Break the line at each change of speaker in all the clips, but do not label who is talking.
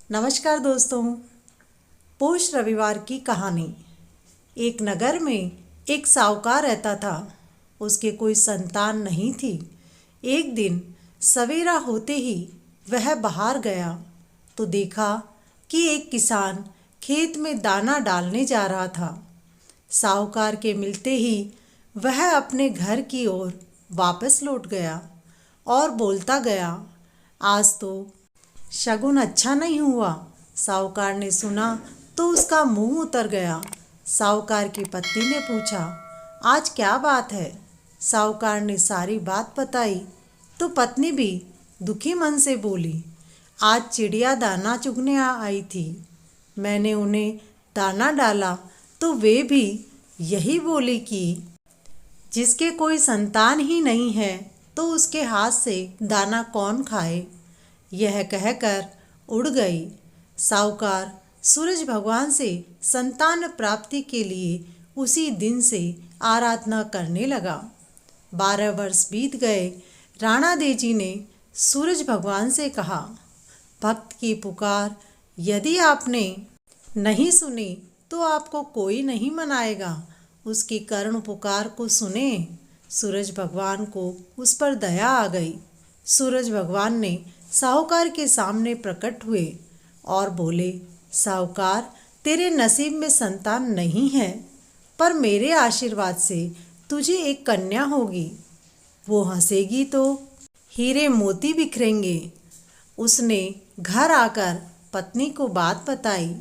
नमस्कार दोस्तों। पौष रविवार की कहानी। एक नगर में एक साहूकार रहता था। उसके कोई संतान नहीं थी। एक दिन सवेरा होते ही वह बाहर गया तो देखा कि एक किसान खेत में दाना डालने जा रहा था। साहूकार के मिलते ही वह अपने घर की ओर वापस लौट गया और बोलता गया, आज तो शगुन अच्छा नहीं हुआ। साहूकार ने सुना तो उसका मुंह उतर गया। साहूकार की पत्नी ने पूछा, आज क्या बात है? साहूकार ने सारी बात बताई तो पत्नी भी दुखी मन से बोली, आज चिड़िया दाना चुगने आई थी। मैंने उन्हें दाना डाला तो वे भी यही बोली कि जिसके कोई संतान ही नहीं है तो उसके हाथ से दाना कौन खाए। यह कहकर उड़ गई। साहूकार सूरज भगवान से संतान प्राप्ति के लिए उसी दिन से आराधना करने लगा। 12 वर्ष बीत गए। राणा देजी ने सूरज भगवान से कहा, भक्त की पुकार यदि आपने नहीं सुनी तो आपको कोई नहीं मनाएगा। उसकी करुण पुकार को सुने। सूरज भगवान को उस पर दया आ गई। सूरज भगवान ने साहूकार के सामने प्रकट हुए और बोले, साहूकार, तेरे नसीब में संतान नहीं है, पर मेरे आशीर्वाद से तुझे एक कन्या होगी। वो हंसेगी तो हीरे मोती बिखरेंगे। उसने घर आकर पत्नी को बात बताई।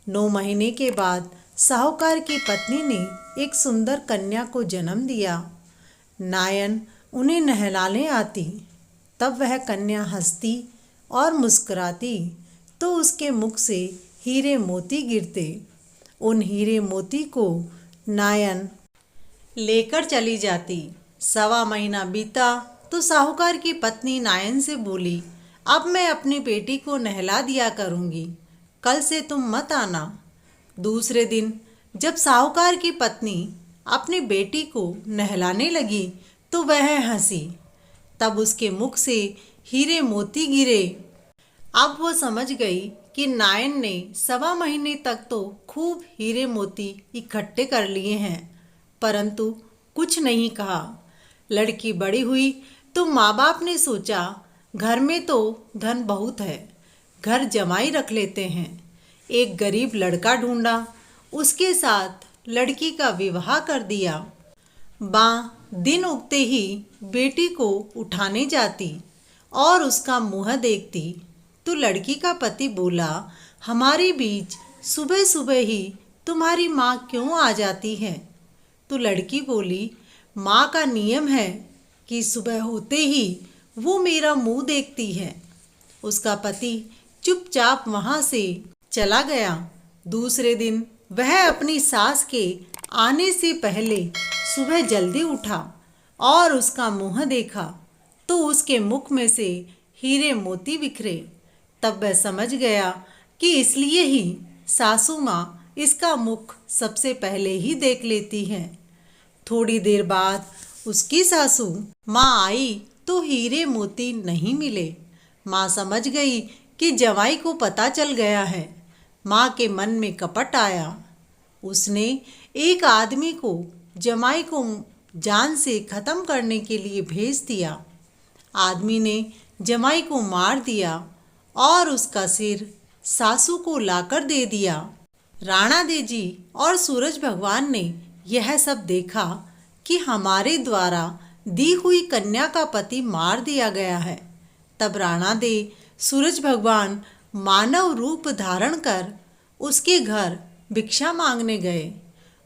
9 महीने के बाद साहूकार की पत्नी ने एक सुंदर कन्या को जन्म दिया। नायन उन्हें नहलाने आती। तब वह कन्या हंसती और मुस्कुराती तो उसके मुख से हीरे मोती गिरते। उन हीरे मोती को नायन लेकर चली जाती। 1.25 महीना बीता तो साहूकार की पत्नी नायन से बोली, अब मैं अपनी बेटी को नहला दिया करूँगी, कल से तुम मत आना। दूसरे दिन जब साहूकार की पत्नी अपनी बेटी को नहलाने लगी तो वह हंसी। तब उसके मुख से हीरे मोती गिरे। अब वो समझ गई कि नायन ने 1.25 महीने तक तो खूब हीरे मोती इकट्ठे कर लिए हैं, परंतु कुछ नहीं कहा। लड़की बड़ी हुई तो माँ बाप ने सोचा, घर में तो धन बहुत है, घर जमाई रख लेते हैं। एक गरीब लड़का ढूंढा, उसके साथ लड़की का विवाह कर दिया। दिन उगते ही बेटी को उठाने जाती और उसका मुंह देखती तो लड़की का पति बोला, हमारे बीच सुबह सुबह ही तुम्हारी माँ क्यों आ जाती है? तो लड़की बोली, माँ का नियम है कि सुबह होते ही वो मेरा मुंह देखती है। उसका पति चुपचाप वहाँ से चला गया। दूसरे दिन वह अपनी सास के आने से पहले सुबह जल्दी उठा और उसका मुंह देखा तो उसके मुख में से हीरे मोती बिखरे। तब वह समझ गया कि इसलिए ही सासू माँ इसका मुख सबसे पहले ही देख लेती हैं। थोड़ी देर बाद उसकी सासू माँ आई तो हीरे मोती नहीं मिले। माँ समझ गई कि जवाई को पता चल गया है। माँ के मन में कपट आया। उसने एक आदमी को जमाई को जान से ख़त्म करने के लिए भेज दिया। आदमी ने जमाई को मार दिया और उसका सिर सासू को लाकर दे दिया। राणा देजी और सूरज भगवान ने यह सब देखा कि हमारे द्वारा दी हुई कन्या का पति मार दिया गया है। तब राणा दे सूरज भगवान मानव रूप धारण कर उसके घर भिक्षा मांगने गए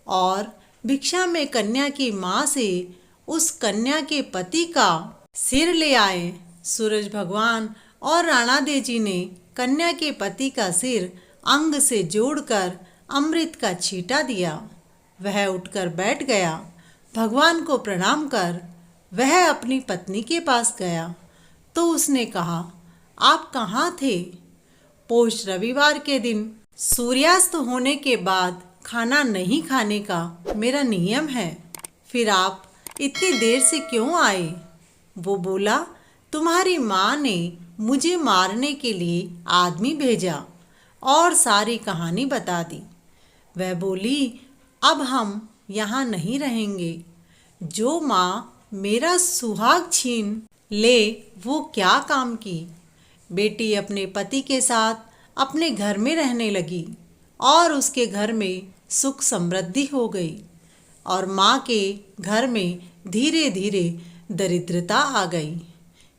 और भिक्षा में कन्या की माँ से उस कन्या के पति का सिर ले आए। सूरज भगवान और राणा देजी ने कन्या के पति का सिर अंग से जोड़कर अमृत का छींटा दिया। वह उठकर बैठ गया। भगवान को प्रणाम कर वह अपनी पत्नी के पास गया तो उसने कहा, आप कहाँ थे? पौष रविवार के दिन सूर्यास्त होने के बाद खाना नहीं खाने का मेरा नियम है, फिर आप इतनी देर से क्यों आए? वो बोला, तुम्हारी माँ ने मुझे मारने के लिए आदमी भेजा। और सारी कहानी बता दी। वह बोली, अब हम यहाँ नहीं रहेंगे। जो माँ मेरा सुहाग छीन ले वो क्या काम की। बेटी अपने पति के साथ अपने घर में रहने लगी और उसके घर में सुख समृद्धि हो गई और माँ के घर में धीरे धीरे दरिद्रता आ गई।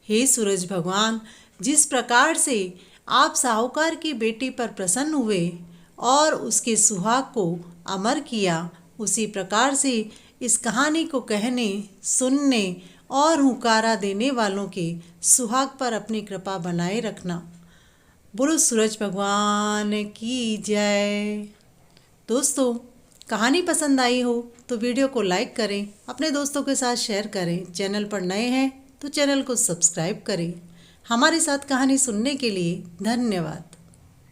हे सूरज भगवान, जिस प्रकार से आप साहूकार की बेटी पर प्रसन्न हुए और उसके सुहाग को अमर किया, उसी प्रकार से इस कहानी को कहने, सुनने और हुंकारा देने वालों के सुहाग पर अपनी कृपा बनाए रखना। बोलो सूरज भगवान की जय। दोस्तों, कहानी पसंद आई हो तो वीडियो को लाइक करें, अपने दोस्तों के साथ शेयर करें। चैनल पर नए हैं तो चैनल को सब्सक्राइब करें। हमारे साथ कहानी सुनने के लिए धन्यवाद।